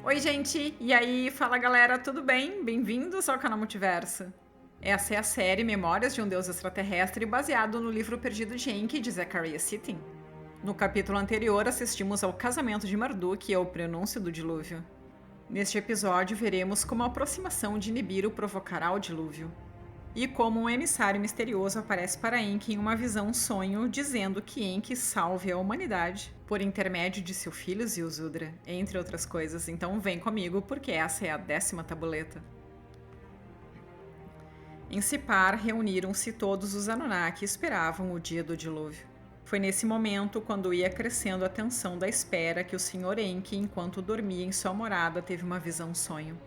Oi, gente! E aí, fala galera, tudo bem? Bem-vindos ao canal Multiverso. Essa é a série Memórias de um Deus Extraterrestre, baseado no livro Perdido de Enki, de Zecharia Sitchin. No capítulo anterior, assistimos ao casamento de Marduk e ao prenúncio do dilúvio. Neste episódio, veremos como a aproximação de Nibiru provocará o dilúvio. E como um emissário misterioso aparece para Enki em uma visão-sonho, dizendo que Enki salve a humanidade por intermédio de seu filho Ziusudra, entre outras coisas. Então vem comigo, porque essa é a 10ª tabuleta. Em Sipar, reuniram-se todos os Anunnaki e esperavam o dia do dilúvio. Foi nesse momento, quando ia crescendo a tensão da espera, que o Sr. Enki, enquanto dormia em sua morada, teve uma visão-sonho.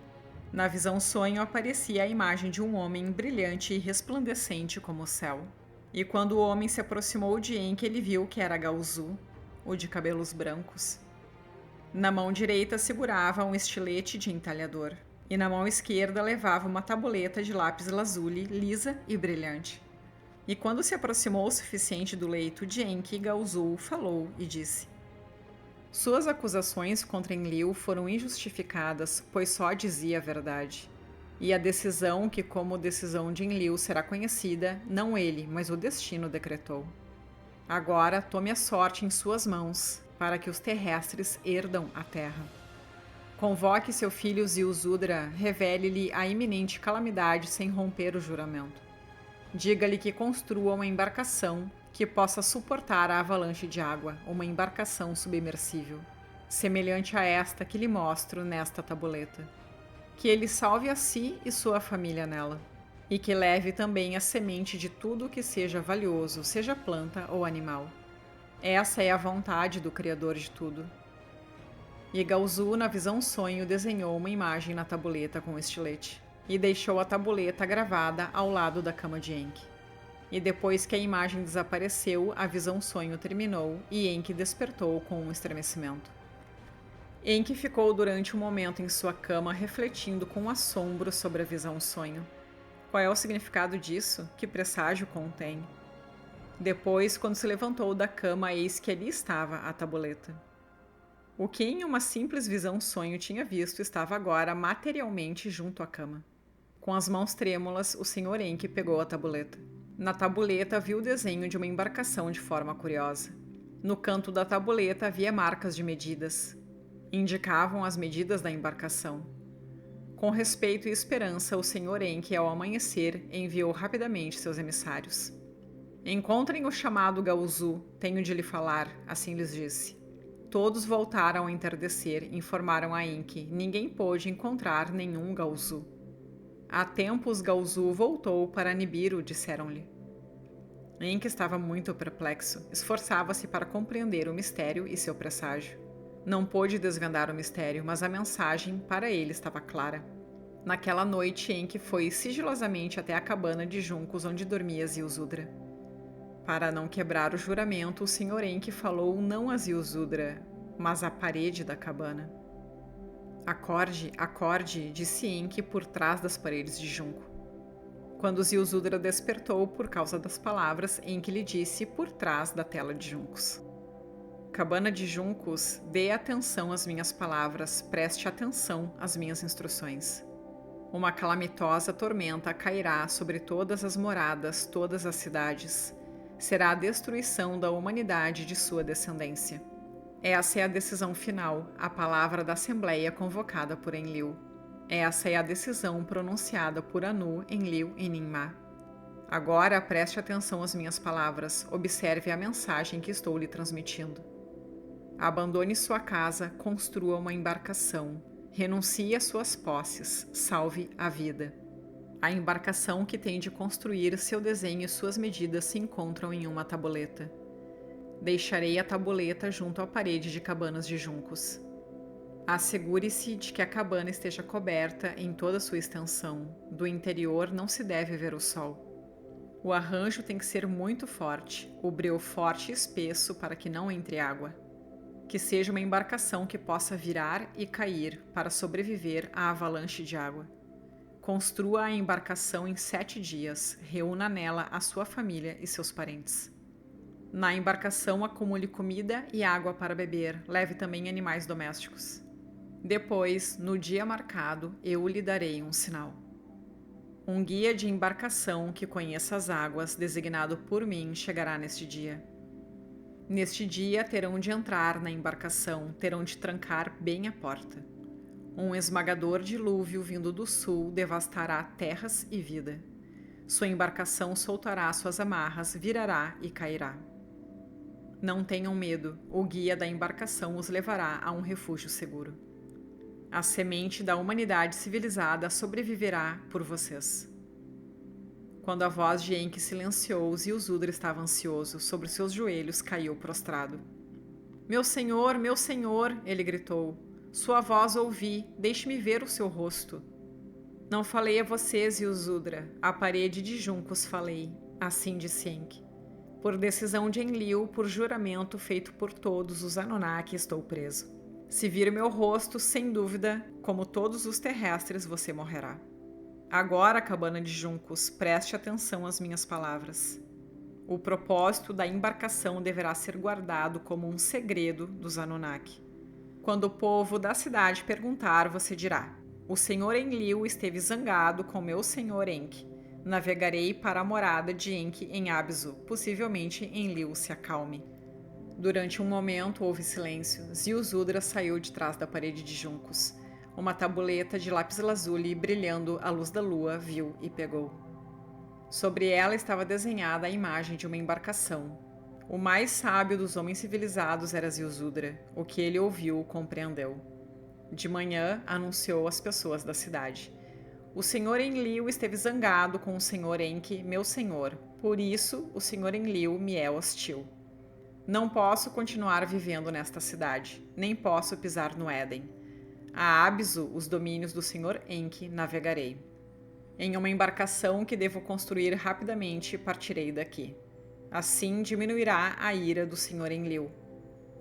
Na visão-sonho aparecia a imagem de um homem brilhante e resplandecente como o céu. E quando o homem se aproximou de Enki, ele viu que era Gaozu, o de cabelos brancos. Na mão direita segurava um estilete de entalhador, e na mão esquerda levava uma tabuleta de lápis lazuli, lisa e brilhante. E quando se aproximou o suficiente do leito de Enki, Gaozu falou e disse: suas acusações contra Enlil foram injustificadas, pois só dizia a verdade. E a decisão, que como decisão de Enlil será conhecida, não ele, mas o destino decretou. Agora tome a sorte em suas mãos, para que os terrestres herdam a terra. Convoque seu filho Ziusudra, revele-lhe a iminente calamidade sem romper o juramento. Diga-lhe que construa uma embarcação que possa suportar a avalanche de água, uma embarcação submersível, semelhante a esta que lhe mostro nesta tabuleta. Que ele salve a si e sua família nela, e que leve também a semente de tudo que seja valioso, seja planta ou animal. Essa é a vontade do Criador de tudo. E Gaozu, na visão-sonho, desenhou uma imagem na tabuleta com estilete, e deixou a tabuleta gravada ao lado da cama de Enki. E depois que a imagem desapareceu, a visão-sonho terminou e Enki despertou com um estremecimento. Enki ficou durante um momento em sua cama refletindo com assombro sobre a visão-sonho. Qual é o significado disso? Que presságio contém? Depois, quando se levantou da cama, eis que ali estava a tabuleta. O que em uma simples visão-sonho tinha visto estava agora materialmente junto à cama. Com as mãos trêmulas, o Sr. Enki pegou a tabuleta. Na tabuleta viu o desenho de uma embarcação de forma curiosa. No canto da tabuleta havia marcas de medidas. Indicavam as medidas da embarcação. Com respeito e esperança, o Sr. Enki, ao amanhecer, enviou rapidamente seus emissários. Encontrem o chamado Gaozu, tenho de lhe falar, assim lhes disse. Todos voltaram ao entardecer, informaram a Enki. Ninguém pôde encontrar nenhum Gaozu. Há tempos Gaozu voltou para Nibiru, disseram-lhe. Enki estava muito perplexo, esforçava-se para compreender o mistério e seu presságio. Não pôde desvendar o mistério, mas a mensagem para ele estava clara. Naquela noite, Enki foi sigilosamente até a cabana de juncos onde dormia Ziusudra. Para não quebrar o juramento, o Sr. Enki falou não a Ziusudra, mas à parede da cabana. Acorde, acorde, disse Enki por trás das paredes de junco. Quando Ziusudra despertou por causa das palavras, Enki lhe disse por trás da tela de juncos. Cabana de juncos, dê atenção às minhas palavras, preste atenção às minhas instruções. Uma calamitosa tormenta cairá sobre todas as moradas, todas as cidades. Será a destruição da humanidade e de sua descendência. Essa é a decisão final, a palavra da Assembleia convocada por Enlil. Essa é a decisão pronunciada por Anu, Enlil e Ninmah. Agora preste atenção às minhas palavras, observe a mensagem que estou lhe transmitindo. Abandone sua casa, construa uma embarcação, renuncie às suas posses, salve a vida. A embarcação que tem de construir seu desenho e suas medidas se encontram em uma tabuleta. Deixarei a tabuleta junto à parede de cabanas de juncos. Assegure-se de que a cabana esteja coberta em toda sua extensão. Do interior não se deve ver o sol. O arranjo tem que ser muito forte, o breu forte e espesso para que não entre água. Que seja uma embarcação que possa virar e cair para sobreviver à avalanche de água. Construa a embarcação em 7 dias, reúna nela a sua família e seus parentes. Na embarcação acumule comida e água para beber, leve também animais domésticos. Depois, no dia marcado, eu lhe darei um sinal. Um guia de embarcação que conheça as águas, designado por mim, chegará neste dia. Neste dia terão de entrar na embarcação, terão de trancar bem a porta. Um esmagador dilúvio vindo do sul devastará terras e vida. Sua embarcação soltará suas amarras, virará e cairá. Não tenham medo, o guia da embarcação os levará a um refúgio seguro. A semente da humanidade civilizada sobreviverá por vocês. Quando a voz de Enki silenciou, Ziusudra estava ansioso, sobre seus joelhos caiu prostrado. Meu senhor, ele gritou. Sua voz ouvi, deixe-me ver o seu rosto. Não falei a você, Ziusudra, à parede de juncos falei, assim disse Enki. Por decisão de Enlil, por juramento feito por todos os Anunnaki, estou preso. Se vir meu rosto, sem dúvida, como todos os terrestres, você morrerá. Agora, cabana de juncos, preste atenção às minhas palavras. O propósito da embarcação deverá ser guardado como um segredo dos Anunnaki. Quando o povo da cidade perguntar, você dirá: o senhor Enlil esteve zangado com meu senhor Enki. Navegarei para a morada de Enki em Abzu, possivelmente Enlil se acalme. Durante um momento houve silêncio. Ziusudra saiu de trás da parede de juncos. Uma tabuleta de lápis-lazuli brilhando à luz da lua viu e pegou. Sobre ela estava desenhada a imagem de uma embarcação. O mais sábio dos homens civilizados era Ziusudra. O que ele ouviu compreendeu. De manhã, anunciou às pessoas da cidade. O senhor Enlil esteve zangado com o senhor Enki, meu senhor. Por isso, o senhor Enlil me é hostil. Não posso continuar vivendo nesta cidade, nem posso pisar no Éden. A Abzu, os domínios do senhor Enki, navegarei. Em uma embarcação que devo construir rapidamente, partirei daqui. Assim diminuirá a ira do senhor Enlil.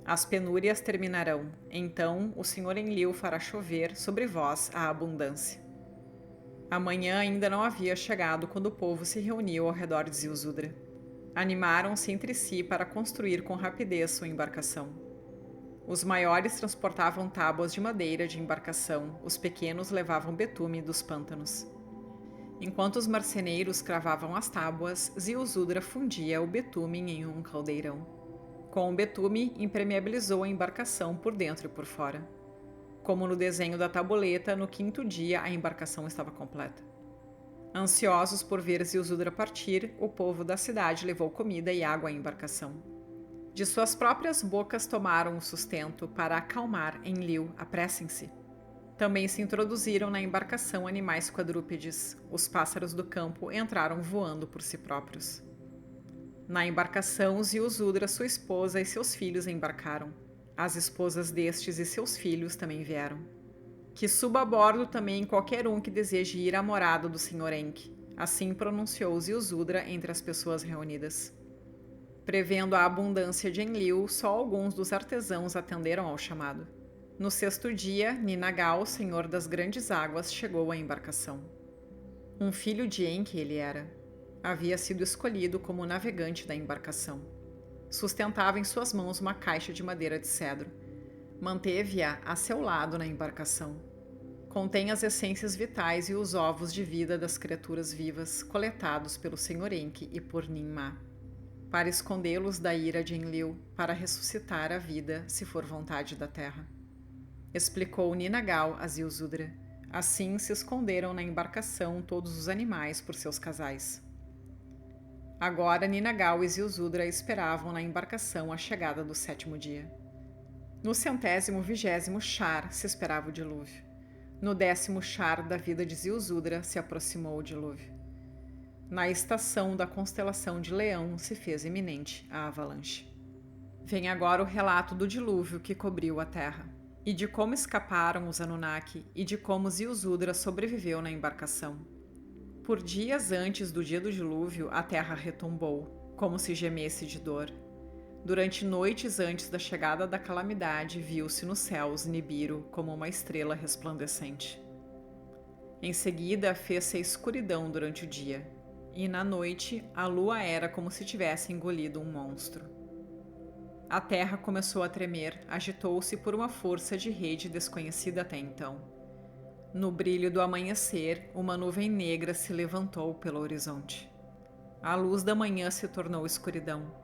As penúrias terminarão, então o senhor Enlil fará chover sobre vós a abundância. A manhã ainda não havia chegado quando o povo se reuniu ao redor de Ziusudra. Animaram-se entre si para construir com rapidez sua embarcação. Os maiores transportavam tábuas de madeira de embarcação, os pequenos levavam betume dos pântanos. Enquanto os marceneiros cravavam as tábuas, Ziusudra fundia o betume em um caldeirão. Com o betume, impermeabilizou a embarcação por dentro e por fora. Como no desenho da tabuleta, no 5º dia a embarcação estava completa. Ansiosos por ver Ziusudra partir, o povo da cidade levou comida e água à embarcação. De suas próprias bocas tomaram o sustento para acalmar Enlil, apressem-se. Também se introduziram na embarcação animais quadrúpedes. Os pássaros do campo entraram voando por si próprios. Na embarcação, Ziusudra, sua esposa e seus filhos embarcaram. As esposas destes e seus filhos também vieram. Que suba a bordo também qualquer um que deseje ir à morada do senhor Enki. Assim pronunciou Ziusudra entre as pessoas reunidas. Prevendo a abundância de Enlil, só alguns dos artesãos atenderam ao chamado. No 6º dia, Ninagal, senhor das grandes águas, chegou à embarcação. Um filho de Enki ele era. Havia sido escolhido como navegante da embarcação. Sustentava em suas mãos uma caixa de madeira de cedro. Manteve-a a seu lado na embarcação. Contém as essências vitais e os ovos de vida das criaturas vivas, coletados pelo senhor Enki e por Ninmah, para escondê-los da ira de Enlil, para ressuscitar a vida, se for vontade da terra. Explicou Ninagal a Ziusudra. Assim se esconderam na embarcação todos os animais por seus casais. Agora Ninagal e Ziusudra esperavam na embarcação a chegada do 7º dia. No 120º Shar se esperava o dilúvio. No 10º Shar da vida de Ziusudra se aproximou o dilúvio. Na estação da constelação de Leão se fez iminente a avalanche. Vem agora o relato do dilúvio que cobriu a terra, e de como escaparam os Anunnaki, e de como Ziusudra sobreviveu na embarcação. Por dias antes do dia do dilúvio, a terra retumbou, como se gemesse de dor. Durante noites antes da chegada da calamidade, viu-se nos céus Nibiru como uma estrela resplandecente. Em seguida, fez-se a escuridão durante o dia, e na noite, a lua era como se tivesse engolido um monstro. A terra começou a tremer, agitou-se por uma força de rede desconhecida até então. No brilho do amanhecer, uma nuvem negra se levantou pelo horizonte. A luz da manhã se tornou escuridão,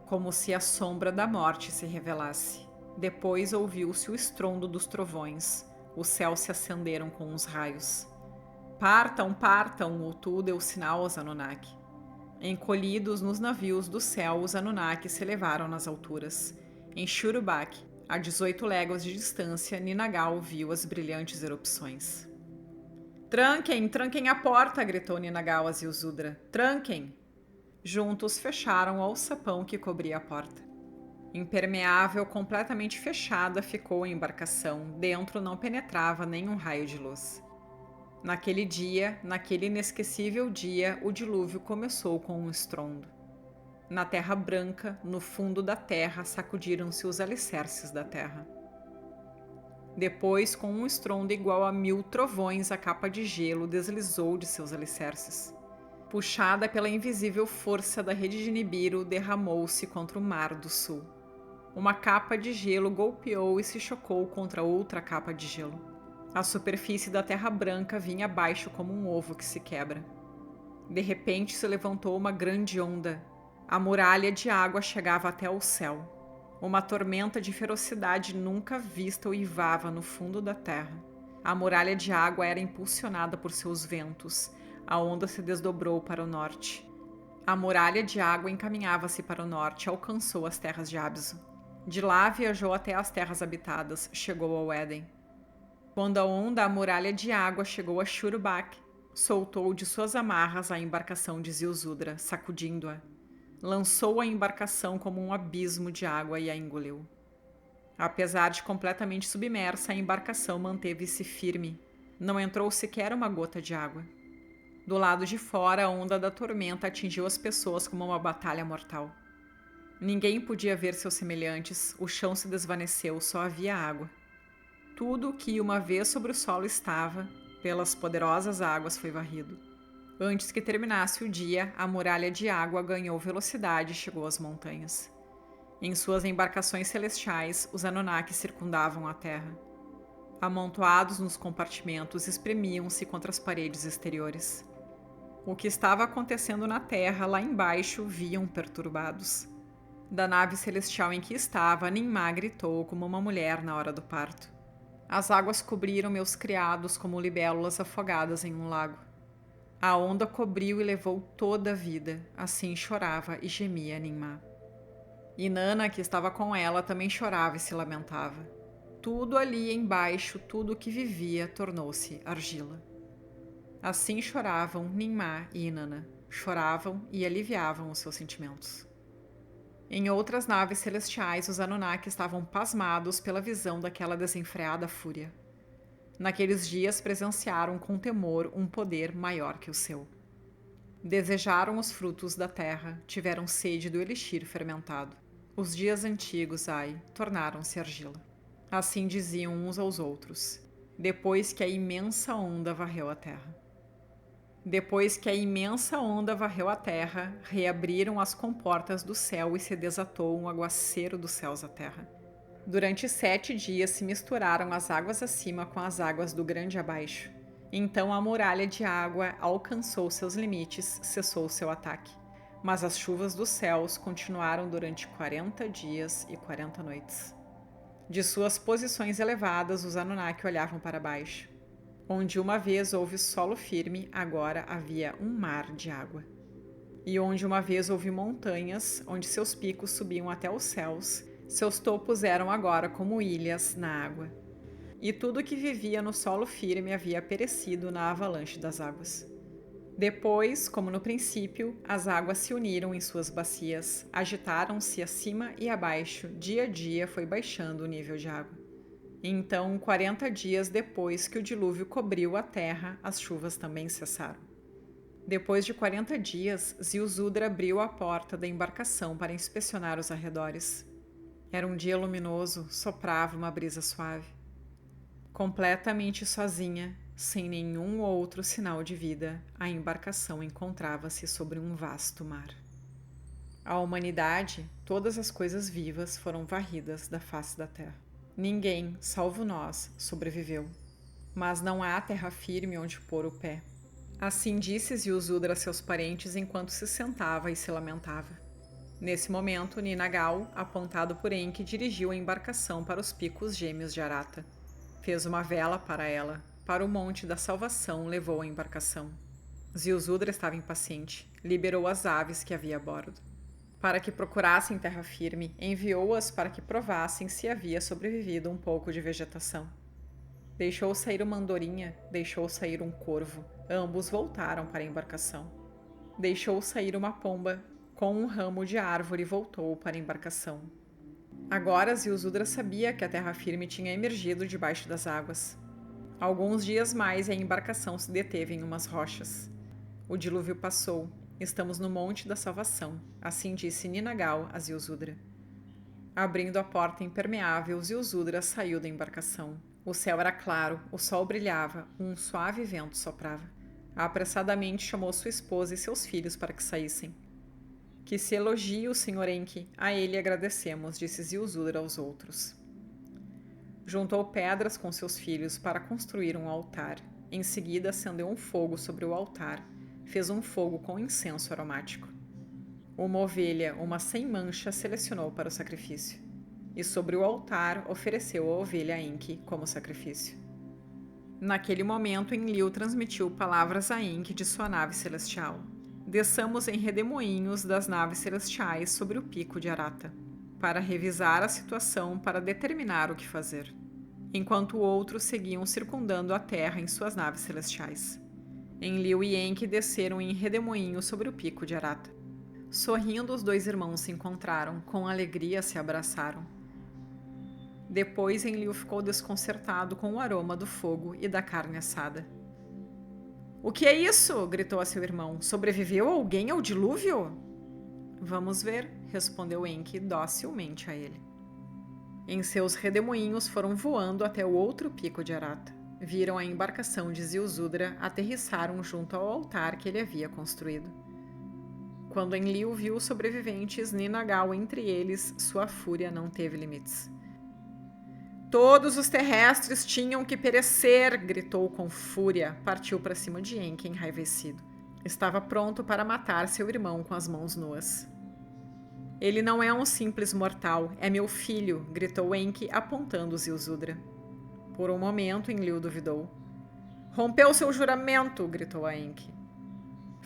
como se a sombra da morte se revelasse. Depois ouviu-se o estrondo dos trovões. Os céus se acenderam com os raios. Partam, partam, Utu deu sinal aos Anunnaki. Encolhidos nos navios do céu, os Anunnaki se elevaram nas alturas. Em Shurubak, a 18 léguas de distância, Ninagal viu as brilhantes erupções. Tranquem, tranquem a porta, gritou Ninagal a Ziusudra. Tranquem! Juntos fecharam o alçapão que cobria a porta. Impermeável, completamente fechada, ficou a embarcação. Dentro não penetrava nenhum raio de luz. Naquele dia, naquele inesquecível dia, o dilúvio começou com um estrondo. Na terra branca, no fundo da terra, sacudiram-se os alicerces da terra. Depois, com um estrondo igual a 1000 trovões, a capa de gelo deslizou de seus alicerces. Puxada pela invisível força da rede de Nibiru, derramou-se contra o mar do sul. Uma capa de gelo golpeou e se chocou contra outra capa de gelo. A superfície da terra branca vinha abaixo como um ovo que se quebra. De repente se levantou uma grande onda. A muralha de água chegava até o céu. Uma tormenta de ferocidade nunca vista uivava no fundo da terra. A muralha de água era impulsionada por seus ventos. A onda se desdobrou para o norte. A muralha de água encaminhava-se para o norte e alcançou as terras de Abzu. De lá viajou até as terras habitadas, chegou ao Éden. Quando a onda, a muralha de água, chegou a Shurubak, soltou de suas amarras a embarcação de Ziusudra, sacudindo-a. Lançou a embarcação como um abismo de água e a engoliu. Apesar de completamente submersa, a embarcação manteve-se firme. Não entrou sequer uma gota de água. Do lado de fora, a onda da tormenta atingiu as pessoas como uma batalha mortal. Ninguém podia ver seus semelhantes, o chão se desvaneceu, só havia água. Tudo o que uma vez sobre o solo estava, pelas poderosas águas foi varrido. Antes que terminasse o dia, a muralha de água ganhou velocidade e chegou às montanhas. Em suas embarcações celestiais, os Anunnaki circundavam a Terra. Amontoados nos compartimentos, espremiam-se contra as paredes exteriores. O que estava acontecendo na Terra, lá embaixo, viam perturbados. Da nave celestial em que estava, Ninmah gritou como uma mulher na hora do parto. As águas cobriram meus criados como libélulas afogadas em um lago. A onda cobriu e levou toda a vida, assim chorava e gemia Ninmah. Inanna, que estava com ela, também chorava e se lamentava. Tudo ali embaixo, tudo o que vivia, tornou-se argila. Assim choravam Ninmah e Inanna, choravam e aliviavam os seus sentimentos. Em outras naves celestiais, os Anunnaki estavam pasmados pela visão daquela desenfreada fúria. Naqueles dias presenciaram com temor um poder maior que o seu. Desejaram os frutos da terra, tiveram sede do elixir fermentado. Os dias antigos, ai, tornaram-se argila. Assim diziam uns aos outros, depois que a imensa onda varreu a terra. Depois que a imensa onda varreu a terra, reabriram as comportas do céu e se desatou um aguaceiro dos céus à terra. Durante 7 dias se misturaram as águas acima com as águas do grande abaixo. Então a muralha de água alcançou seus limites, cessou seu ataque. Mas as chuvas dos céus continuaram durante 40 dias e 40 noites. De suas posições elevadas, os Anunnaki olhavam para baixo. Onde uma vez houve solo firme, agora havia um mar de água. E onde uma vez houve montanhas, onde seus picos subiam até os céus, seus topos eram agora como ilhas na água. E tudo que vivia no solo firme havia perecido na avalanche das águas. Depois, como no princípio, as águas se uniram em suas bacias, agitaram-se acima e abaixo, dia a dia foi baixando o nível de água. Então, 40 dias depois que o dilúvio cobriu a terra, as chuvas também cessaram. Depois de 40 dias, Ziusudra abriu a porta da embarcação para inspecionar os arredores. Era um dia luminoso, soprava uma brisa suave. Completamente sozinha, sem nenhum outro sinal de vida, a embarcação encontrava-se sobre um vasto mar. A humanidade, todas as coisas vivas foram varridas da face da terra. Ninguém, salvo nós, sobreviveu. Mas não há terra firme onde pôr o pé. Assim disse Ziusudra a seus parentes enquanto se sentava e se lamentava. Nesse momento, Ninagal, apontado por Enki, dirigiu a embarcação para os picos gêmeos de Arata. Fez uma vela para ela. Para o Monte da Salvação levou a embarcação. Ziusudra estava impaciente. Liberou as aves que havia a bordo. Para que procurassem terra firme, enviou-as para que provassem se havia sobrevivido um pouco de vegetação. Deixou sair uma andorinha, deixou sair um corvo. Ambos voltaram para a embarcação. Deixou sair uma pomba, com um ramo de árvore voltou para a embarcação. Agora Ziusudra sabia que a terra firme tinha emergido debaixo das águas. Alguns dias mais e a embarcação se deteve em umas rochas. O dilúvio passou. Estamos no Monte da Salvação, assim disse Ninagal a Ziusudra. Abrindo a porta impermeável, Ziusudra saiu da embarcação. O céu era claro, o sol brilhava, um suave vento soprava. Apressadamente chamou sua esposa e seus filhos para que saíssem. Que se elogie o Sr. Enki, a ele agradecemos, disse Ziusudra aos outros. Juntou pedras com seus filhos para construir um altar. Em seguida acendeu um fogo sobre o altar. Fez um fogo com incenso aromático. Uma ovelha, uma sem mancha, selecionou para o sacrifício. E sobre o altar ofereceu a ovelha a Enki como sacrifício. Naquele momento, Enlil transmitiu palavras a Enki de sua nave celestial. Desçamos em redemoinhos das naves celestiais sobre o pico de Arata, para revisar a situação para determinar o que fazer, enquanto outros seguiam circundando a Terra em suas naves celestiais. Enlil e Enki desceram em redemoinho sobre o pico de Arata. Sorrindo, os dois irmãos se encontraram, com alegria se abraçaram. Depois Enlil ficou desconcertado com o aroma do fogo e da carne assada. "O que é isso?" gritou a seu irmão. "Sobreviveu alguém ao dilúvio?" "Vamos ver", respondeu Enki docilmente a ele. Em seus redemoinhos foram voando até o outro pico de Arata. Viram a embarcação de Ziusudra, aterrissaram junto ao altar que ele havia construído. Quando Enlil viu os sobreviventes, Ninagal entre eles, sua fúria não teve limites. "Todos os terrestres tinham que perecer!" gritou com fúria. Partiu para cima de Enki enraivecido. Estava pronto para matar seu irmão com as mãos nuas. "Ele não é um simples mortal, é meu filho!" gritou Enki, apontando Ziusudra. Por um momento, Enlil duvidou. "Rompeu seu juramento!" gritou a Enki.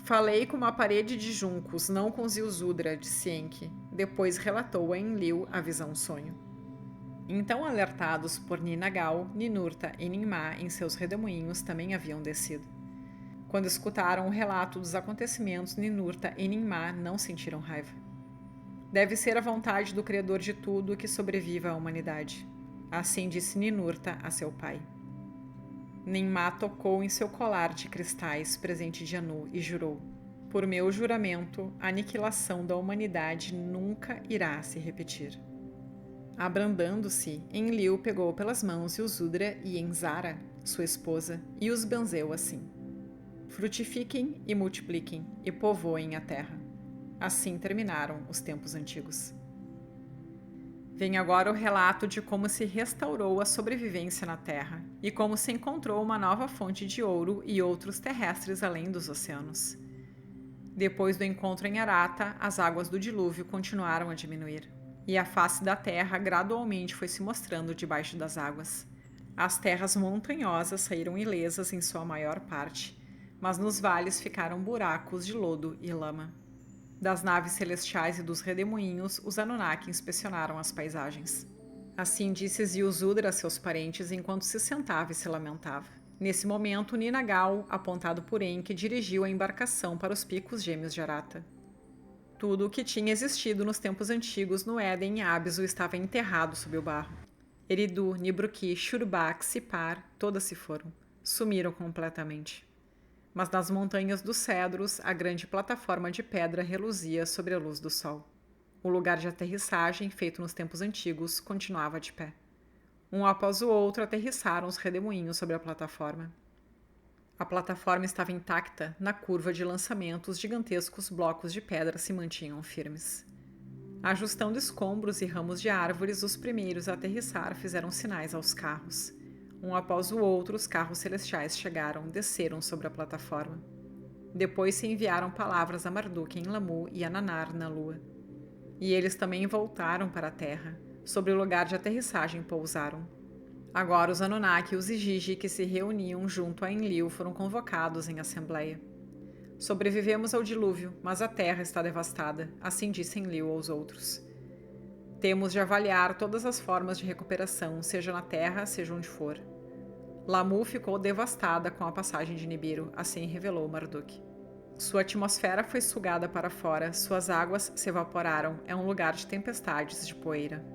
"Falei com uma parede de juncos, não com Ziusudra", disse Enki. Depois relatou a Enlil a visão-sonho. Então, alertados por Ninagal, Ninurta e Ninmah em seus redemoinhos também haviam descido. Quando escutaram o relato dos acontecimentos, Ninurta e Ninmah não sentiram raiva. Deve ser a vontade do Criador de tudo que sobreviva à humanidade. Assim disse Ninurta a seu pai. Ninmah tocou em seu colar de cristais, presente de Anu, e jurou: "Por meu juramento, a aniquilação da humanidade nunca irá se repetir." Abrandando-se, Enlil pegou pelas mãos Ziusudra e Enzara, sua esposa, e os benzeu assim: "Frutifiquem e multipliquem, e povoem a terra." Assim terminaram os tempos antigos. Vem agora o relato de como se restaurou a sobrevivência na Terra e como se encontrou uma nova fonte de ouro e outros terrestres além dos oceanos. Depois do encontro em Arata, as águas do dilúvio continuaram a diminuir, e a face da Terra gradualmente foi se mostrando debaixo das águas. As terras montanhosas saíram ilesas em sua maior parte, mas nos vales ficaram buracos de lodo e lama. Das naves celestiais e dos redemoinhos, os Anunnaki inspecionaram as paisagens. Assim disse Ziusudra a seus parentes enquanto se sentava e se lamentava. Nesse momento, Ninagal, apontado por Enki, dirigiu a embarcação para os picos gêmeos de Arata. Tudo o que tinha existido nos tempos antigos no Éden e Abzu estava enterrado sob o barro. Eridu, Nibruki, Shurback, Sipar, todas se foram. Sumiram completamente. Mas nas montanhas dos cedros, a grande plataforma de pedra reluzia sobre a luz do sol. O lugar de aterrissagem, feito nos tempos antigos, continuava de pé. Um após o outro, aterrissaram os redemoinhos sobre a plataforma. A plataforma estava intacta. Na curva de lançamento, os gigantescos blocos de pedra se mantinham firmes. Ajustando escombros e ramos de árvores, os primeiros a aterrissar fizeram sinais aos carros. Um após o outro, os carros celestiais chegaram, desceram sobre a plataforma. Depois se enviaram palavras a Marduk em Lamu e a Nanar na lua. E eles também voltaram para a terra. Sobre o lugar de aterrissagem pousaram. Agora os Anunnaki e os Igigi que se reuniam junto a Enlil foram convocados em assembleia. Sobrevivemos ao dilúvio, mas a terra está devastada, assim disse Enlil aos outros. Temos de avaliar todas as formas de recuperação, seja na terra, seja onde for. Lamu ficou devastada com a passagem de Nibiru, assim revelou Marduk. Sua atmosfera foi sugada para fora, suas águas se evaporaram, é um lugar de tempestades de poeira.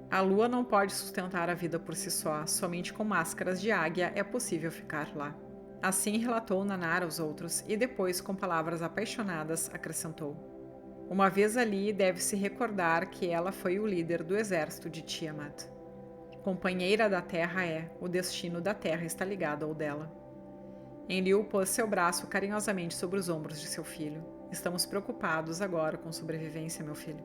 A lua não pode sustentar a vida por si só, somente com máscaras de águia é possível ficar lá. Assim relatou Nanar aos outros, e depois, com palavras apaixonadas, acrescentou: uma vez ali, deve-se recordar que ela foi o líder do exército de Tiamat. Companheira da terra é, o destino da terra está ligado ao dela. Enlil pôs seu braço carinhosamente sobre os ombros de seu filho. Estamos preocupados agora com sobrevivência, meu filho.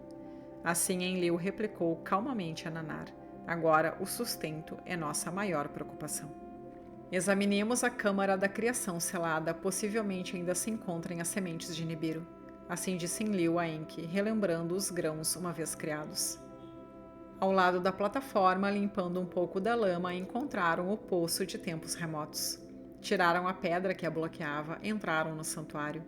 Assim Enlil replicou calmamente a Nanar. Agora o sustento é nossa maior preocupação. Examinemos a câmara da criação selada, possivelmente ainda se encontrem as sementes de Nibiru. Assim disse Enlil a Enki, relembrando os grãos uma vez criados. Ao lado da plataforma, limpando um pouco da lama, encontraram o poço de tempos remotos. Tiraram a pedra que a bloqueava, entraram no santuário.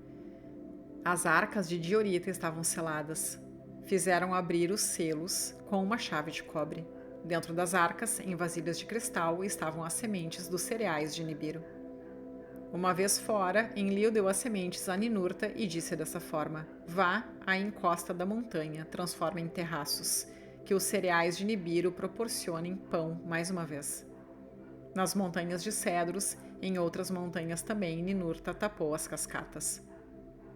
As arcas de diorita estavam seladas. Fizeram abrir os selos com uma chave de cobre. Dentro das arcas, em vasilhas de cristal, estavam as sementes dos cereais de Nibiru. Uma vez fora, Enlil deu as sementes a Ninurta e disse dessa forma: vá à encosta da montanha, transforma em terraços, que os cereais de Nibiru proporcionem pão mais uma vez. Nas montanhas de cedros, em outras montanhas também, Ninurta tapou as cascatas.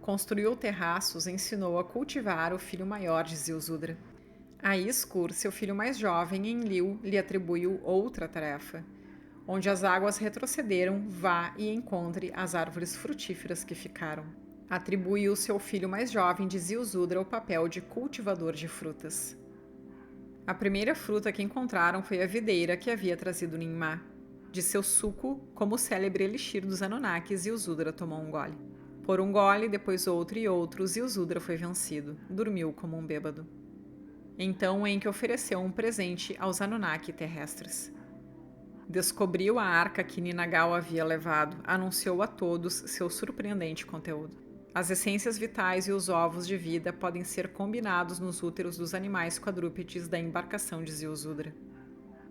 Construiu terraços e ensinou a cultivar o filho maior de Ziusudra. A Iskur, seu filho mais jovem, Enlil, lhe atribuiu outra tarefa. Onde as águas retrocederam, vá e encontre as árvores frutíferas que ficaram. Atribuiu seu filho mais jovem de Ziusudra o papel de cultivador de frutas. A primeira fruta que encontraram foi a videira que havia trazido Ninmah. De seu suco, como o célebre elixir dos Anunnakis, Ziusudra tomou um gole. Por um gole, depois outro e outro, Ziusudra foi vencido. Dormiu como um bêbado. Então Enki ofereceu um presente aos Anunnaki terrestres. Descobriu a arca que Ninagal havia levado, anunciou a todos seu surpreendente conteúdo. As essências vitais e os ovos de vida podem ser combinados nos úteros dos animais quadrúpedes da embarcação de Ziusudra.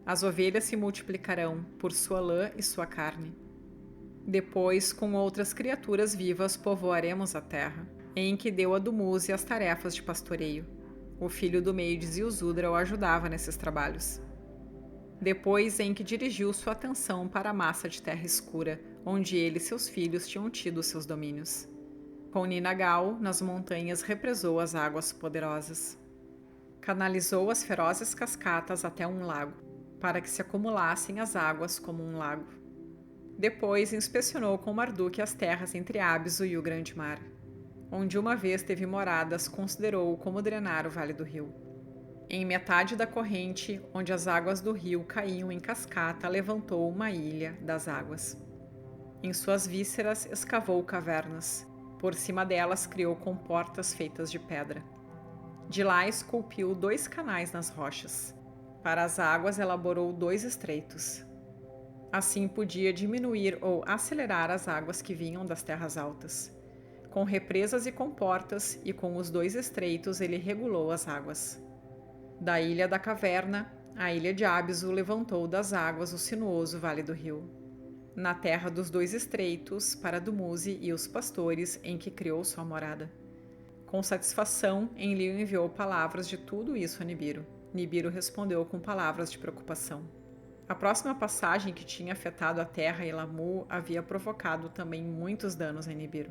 As ovelhas se multiplicarão por sua lã e sua carne. Depois, com outras criaturas vivas, povoaremos a terra. Enki deu a Dumuzi as tarefas de pastoreio. O filho do meio de Ziusudra o ajudava nesses trabalhos. Depois, Enki dirigiu sua atenção para a massa de terra escura, onde ele e seus filhos tinham tido seus domínios. Com Ninagal, nas montanhas, represou as águas poderosas. Canalizou as ferozes cascatas até um lago, para que se acumulassem as águas como um lago. Depois, inspecionou com Marduk as terras entre Abisu e o Grande Mar. Onde uma vez teve moradas, considerou como drenar o vale do rio. Em metade da corrente, onde as águas do rio caíam em cascata, levantou uma ilha das águas. Em suas vísceras, escavou cavernas. Por cima delas, criou comportas feitas de pedra. De lá, esculpiu 2 canais nas rochas. Para as águas, elaborou 2 estreitos. Assim, podia diminuir ou acelerar as águas que vinham das terras altas. Com represas e comportas, e com os 2 estreitos, ele regulou as águas. Da ilha da caverna, a ilha de Abisu levantou das águas o sinuoso vale do rio. Na terra dos 2 estreitos, para Dumuzi e os pastores, em que criou sua morada. Com satisfação, Enlil enviou palavras de tudo isso a Nibiru. Nibiru respondeu com palavras de preocupação. A próxima passagem que tinha afetado a terra e Lamu havia provocado também muitos danos em Nibiru.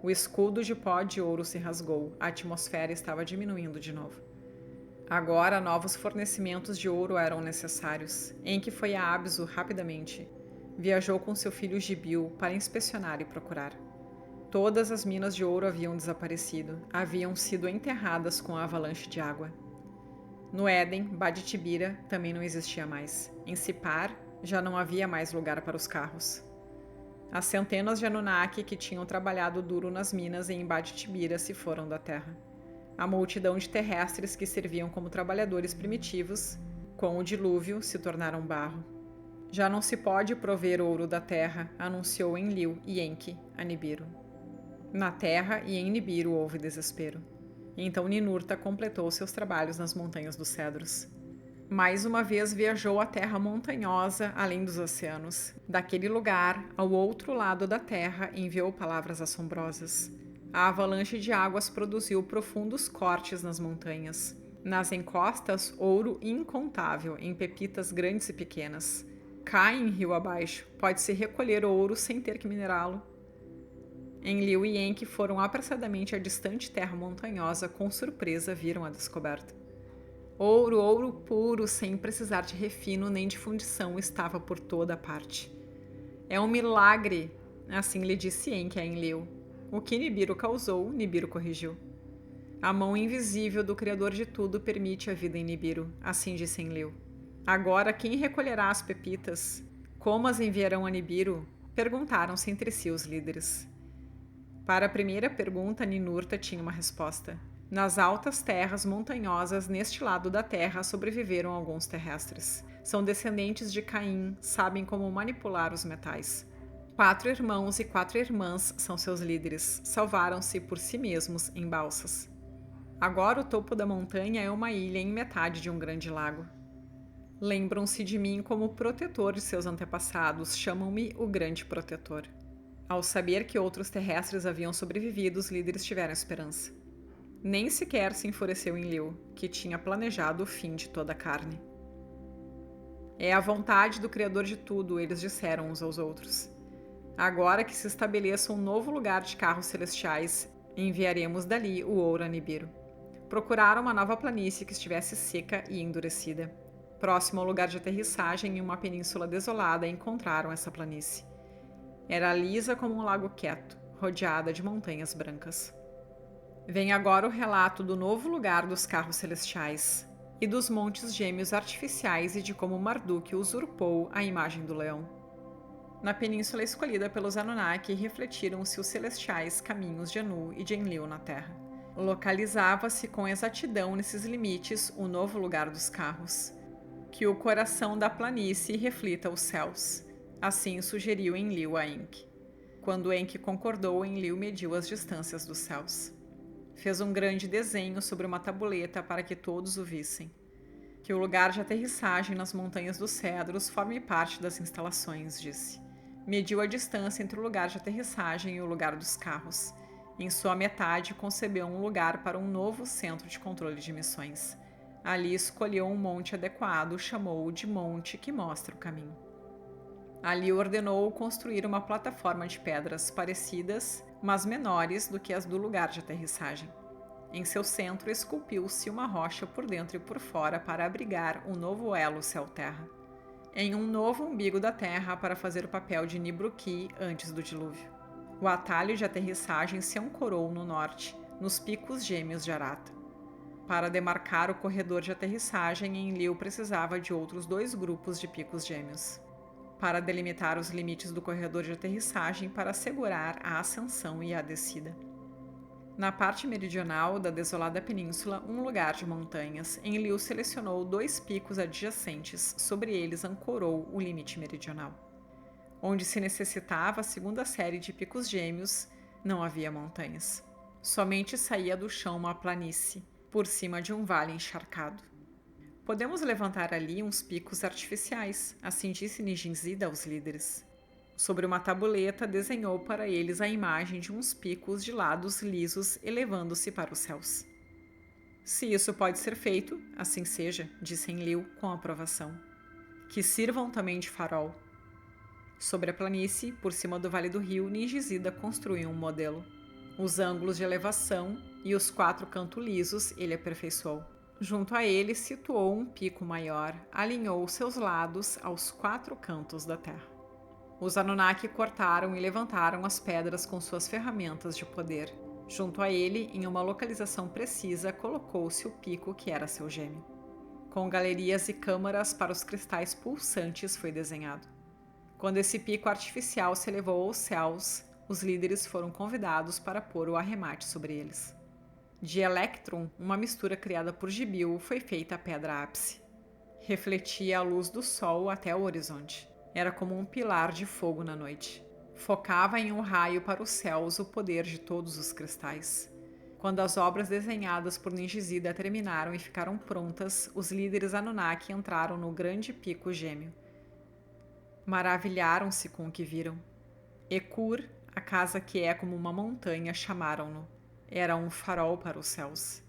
O escudo de pó de ouro se rasgou, a atmosfera estava diminuindo de novo. Agora, novos fornecimentos de ouro eram necessários. Enki foi a Abisu rapidamente. Viajou com seu filho Gibil para inspecionar e procurar. Todas as minas de ouro haviam desaparecido, haviam sido enterradas com a avalanche de água. No Éden, Baditibira também não existia mais. Em Sipar, já não havia mais lugar para os carros. As centenas de Anunnaki que tinham trabalhado duro nas minas em Baditibira se foram da terra. A multidão de terrestres que serviam como trabalhadores primitivos, com o dilúvio, se tornaram barro. Já não se pode prover ouro da terra, anunciou Enlil e Enki a Nibiru. Na terra e em Nibiru houve desespero. Então Ninurta completou seus trabalhos nas Montanhas dos Cedros. Mais uma vez viajou à terra montanhosa além dos oceanos. Daquele lugar, ao outro lado da terra, enviou palavras assombrosas. A avalanche de águas produziu profundos cortes nas montanhas. Nas encostas, ouro incontável em pepitas grandes e pequenas. Cai em rio abaixo, pode-se recolher ouro sem ter que minerá-lo. Enlil e Enki foram apressadamente à distante terra montanhosa, com surpresa viram a descoberta. Ouro, ouro puro, sem precisar de refino nem de fundição, estava por toda parte. É um milagre, assim lhe disse Enki a Enlil. O que Nibiru causou, Nibiru corrigiu. A mão invisível do Criador de tudo permite a vida em Nibiru, assim disse Enlil. Agora quem recolherá as pepitas? Como as enviarão a Nibiru? Perguntaram-se entre si os líderes. Para a primeira pergunta, Ninurta tinha uma resposta. Nas altas terras montanhosas neste lado da terra sobreviveram alguns terrestres. São descendentes de Caim, sabem como manipular os metais. 4 irmãos e 4 irmãs são seus líderes. Salvaram-se por si mesmos em balsas. Agora o topo da montanha é uma ilha em metade de um grande lago. Lembram-se de mim como protetor de seus antepassados, chamam-me o Grande Protetor. Ao saber que outros terrestres haviam sobrevivido, os líderes tiveram esperança. Nem sequer se enfureceu Enlil, que tinha planejado o fim de toda a carne. É a vontade do Criador de tudo, eles disseram uns aos outros. Agora que se estabeleça um novo lugar de carros celestiais, enviaremos dali o ouro a Nibiru. Procuraram uma nova planície que estivesse seca e endurecida. Próximo ao lugar de aterrissagem, em uma península desolada, encontraram essa planície. Era lisa como um lago quieto, rodeada de montanhas brancas. Vem agora o relato do novo lugar dos carros celestiais e dos montes gêmeos artificiais e de como Marduk usurpou a imagem do leão. Na península escolhida pelos Anunnaki refletiram-se os celestiais caminhos de Anu e de Enlil na Terra. Localizava-se com exatidão nesses limites o novo lugar dos carros. Que o coração da planície reflita os céus. Assim sugeriu Enlil a Enki. Quando Enki concordou, Enlil mediu as distâncias dos céus. Fez um grande desenho sobre uma tabuleta para que todos o vissem. Que o lugar de aterrissagem nas Montanhas dos Cedros forme parte das instalações, disse. Mediu a distância entre o lugar de aterrissagem e o lugar dos carros. Em sua metade, concebeu um lugar para um novo centro de controle de missões. Ali escolheu um monte adequado, chamou-o de monte que mostra o caminho. Ali ordenou construir uma plataforma de pedras parecidas, mas menores do que as do lugar de aterrissagem. Em seu centro esculpiu-se uma rocha por dentro e por fora para abrigar um novo elo céu-terra. Em um novo umbigo da terra para fazer o papel de Nibruki antes do dilúvio. O atalho de aterrissagem se ancorou no norte, nos picos gêmeos de Arata. Para demarcar o corredor de aterrissagem, Enlil precisava de outros 2 grupos de picos gêmeos. Para delimitar os limites do corredor de aterrissagem para assegurar a ascensão e a descida. Na parte meridional da desolada península, um lugar de montanhas, Enlil selecionou 2 picos adjacentes, sobre eles ancorou o limite meridional. Onde se necessitava a segunda série de picos gêmeos, não havia montanhas. Somente saía do chão uma planície, por cima de um vale encharcado. Podemos levantar ali uns picos artificiais, assim disse Nijinsida aos líderes. Sobre uma tabuleta desenhou para eles a imagem de uns picos de lados lisos elevando-se para os céus. Se isso pode ser feito, assim seja, disse Enlil com aprovação. Que sirvam também de farol. Sobre a planície, por cima do vale do rio, Nijinsida construiu um modelo. Os ângulos de elevação e os 4 cantos lisos ele aperfeiçoou. Junto a ele situou um pico maior, alinhou seus lados aos 4 cantos da terra. Os Anunnaki cortaram e levantaram as pedras com suas ferramentas de poder. Junto a ele, em uma localização precisa, colocou-se o pico que era seu gêmeo. Com galerias e câmaras para os cristais pulsantes foi desenhado. Quando esse pico artificial se elevou aos céus, os líderes foram convidados para pôr o arremate sobre eles. De Electron, uma mistura criada por Gibil, foi feita a pedra ápice. Refletia a luz do sol até o horizonte. Era como um pilar de fogo na noite. Focava em um raio para os céus o poder de todos os cristais. Quando as obras desenhadas por Ningizida terminaram e ficaram prontas, os líderes Anunnaki entraram no grande pico gêmeo. Maravilharam-se com o que viram. Ekur, a casa que é como uma montanha, chamaram-no. Era um farol para os céus.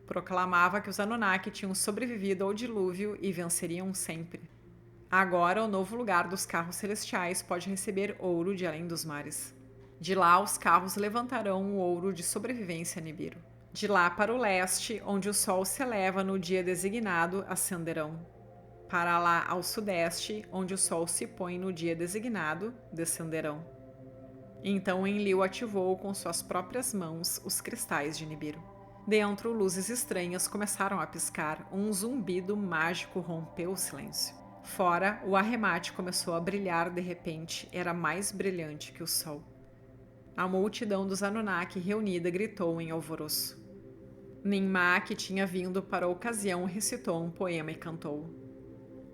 Proclamava que os Anunnaki tinham sobrevivido ao dilúvio e venceriam sempre. Agora, o novo lugar dos carros celestiais pode receber ouro de além dos mares. De lá, os carros levantarão o ouro de sobrevivência Nibiru. De lá para o leste, onde o sol se eleva no dia designado, ascenderão. Para lá ao sudeste, onde o sol se põe no dia designado, descenderão. Então Enlil ativou com suas próprias mãos os cristais de Nibiru. Dentro, luzes estranhas começaram a piscar, um zumbido mágico rompeu o silêncio. Fora, o arremate começou a brilhar de repente, era mais brilhante que o sol. A multidão dos Anunnaki reunida gritou em alvoroço. Ninmah, que tinha vindo para a ocasião, recitou um poema e cantou.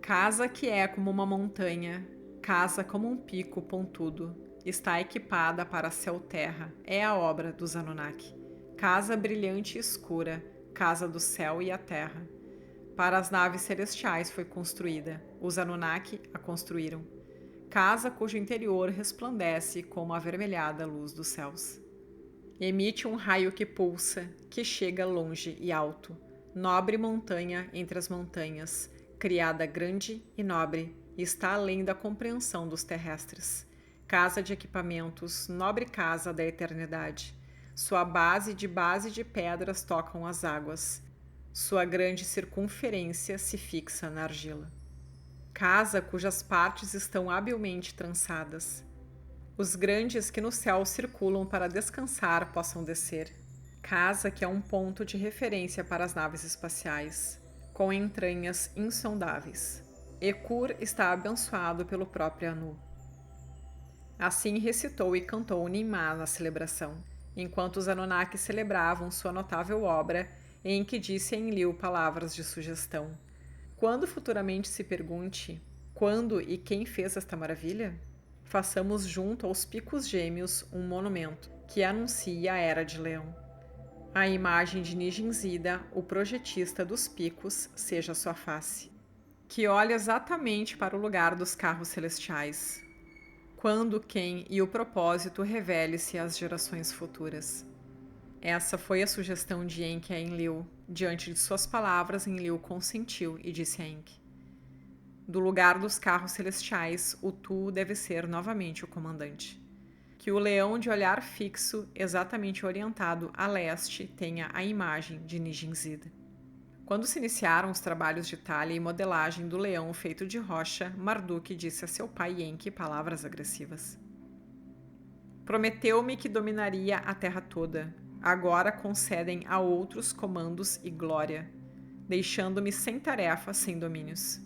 Casa que é como uma montanha, casa como um pico pontudo, está equipada para céu-terra, é a obra dos Anunnaki. Casa brilhante e escura, casa do céu e a terra. Para as naves celestiais foi construída, os Anunnaki a construíram. Casa cujo interior resplandece como a avermelhada luz dos céus. Emite um raio que pulsa, que chega longe e alto. Nobre montanha entre as montanhas, criada grande e nobre, está além da compreensão dos terrestres. Casa de equipamentos, nobre casa da eternidade. Sua base de pedras tocam as águas. Sua grande circunferência se fixa na argila. Casa cujas partes estão habilmente trançadas. Os grandes que no céu circulam para descansar possam descer. Casa que é um ponto de referência para as naves espaciais, com entranhas insondáveis. Ekur está abençoado pelo próprio Anu. Assim recitou e cantou Ninmah na celebração, enquanto os Anunnaki celebravam sua notável obra, em que disse Enlil palavras de sugestão. Quando futuramente se pergunte quando e quem fez esta maravilha, façamos junto aos picos gêmeos um monumento que anuncie a Era de Leão. A imagem de Nijinsida, o projetista dos picos, seja sua face, que olhe exatamente para o lugar dos carros celestiais. Quando, quem e o propósito revele-se às gerações futuras. Essa foi a sugestão de Enki a Enlil. Diante de suas palavras, Enlil consentiu e disse a Enki: do lugar dos carros celestiais, o Tu deve ser novamente o comandante. Que o leão de olhar fixo, exatamente orientado a leste, tenha a imagem de Nijinsida. Quando se iniciaram os trabalhos de talha e modelagem do leão feito de rocha, Marduk disse a seu pai Enki palavras agressivas. Prometeu-me que dominaria a terra toda. Agora concedem a outros comandos e glória, deixando-me sem tarefa, sem domínios.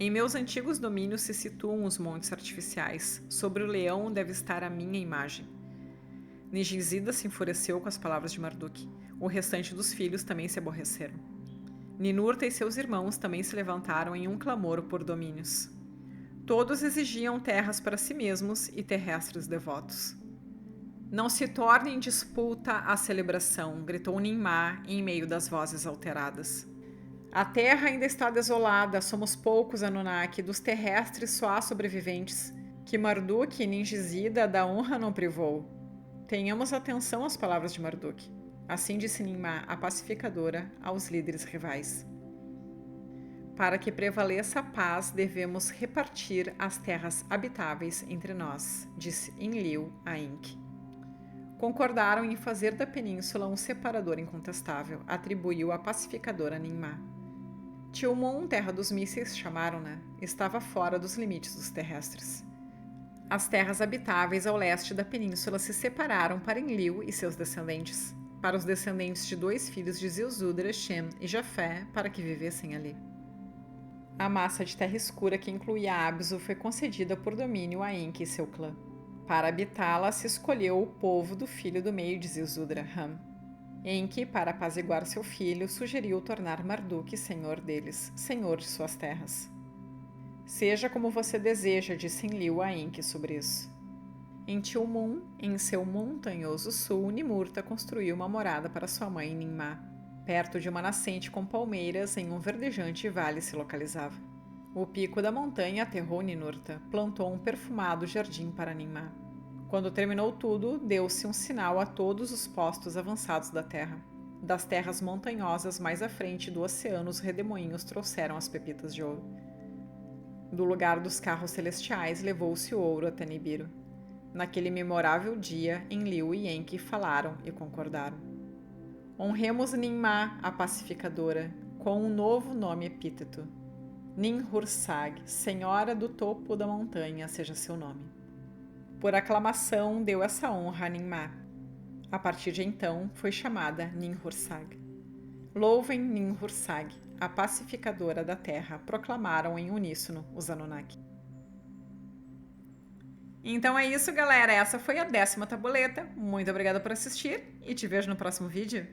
Em meus antigos domínios se situam os montes artificiais. Sobre o leão deve estar a minha imagem. Nijinsida se enfureceu com as palavras de Marduk. O restante dos filhos também se aborreceram. Ninurta e seus irmãos também se levantaram em um clamor por domínios. Todos exigiam terras para si mesmos e terrestres devotos. Não se torne em disputa a celebração, gritou Ninmah em meio das vozes alteradas. A terra ainda está desolada, somos poucos Anunnaki, dos terrestres só há sobreviventes, que Marduk e Nijinsida da honra não privou. Tenhamos atenção às palavras de Marduk. Assim disse Ninmah, a pacificadora, aos líderes rivais. Para que prevaleça a paz, devemos repartir as terras habitáveis entre nós, disse Enlil a Enki. Concordaram em fazer da península um separador incontestável, atribuiu a pacificadora Ninmah. Tilmon, terra dos mísseis, chamaram-na, estava fora dos limites dos terrestres. As terras habitáveis ao leste da península se separaram para Enlil e seus descendentes, para os descendentes de 2 filhos de Zilzudra, Shem e Jafé, para que vivessem ali. A massa de terra escura que incluía Abzu foi concedida por domínio a Enki e seu clã. Para habitá-la se escolheu o povo do filho do meio de Zilzudra, Ram. Enki, para apaziguar seu filho, sugeriu tornar Marduk senhor deles, senhor de suas terras. Seja como você deseja, disse Enlil a Enki sobre isso. Em Tilmun, em seu montanhoso sul, Nimurta construiu uma morada para sua mãe Ninmá. Perto de uma nascente com palmeiras, em um verdejante vale se localizava. O pico da montanha aterrou Ninurta, plantou um perfumado jardim para Ninmá. Quando terminou tudo, deu-se um sinal a todos os postos avançados da terra. Das terras montanhosas mais à frente do oceano, os redemoinhos trouxeram as pepitas de ouro. Do lugar dos carros celestiais levou-se o ouro até Nibiru. Naquele memorável dia, Enlil e Enki falaram e concordaram. Honremos Ninmá, a pacificadora, com um novo nome epíteto. Ninhursag, Senhora do topo da montanha, seja seu nome. Por aclamação, deu essa honra a Ninmá. A partir de então, foi chamada Ninhursag. Louvem Ninhursag, a pacificadora da terra, proclamaram em uníssono os Anunnaki. Então é isso, galera. Essa foi a 10ª tabuleta. Muito obrigada por assistir e te vejo no próximo vídeo.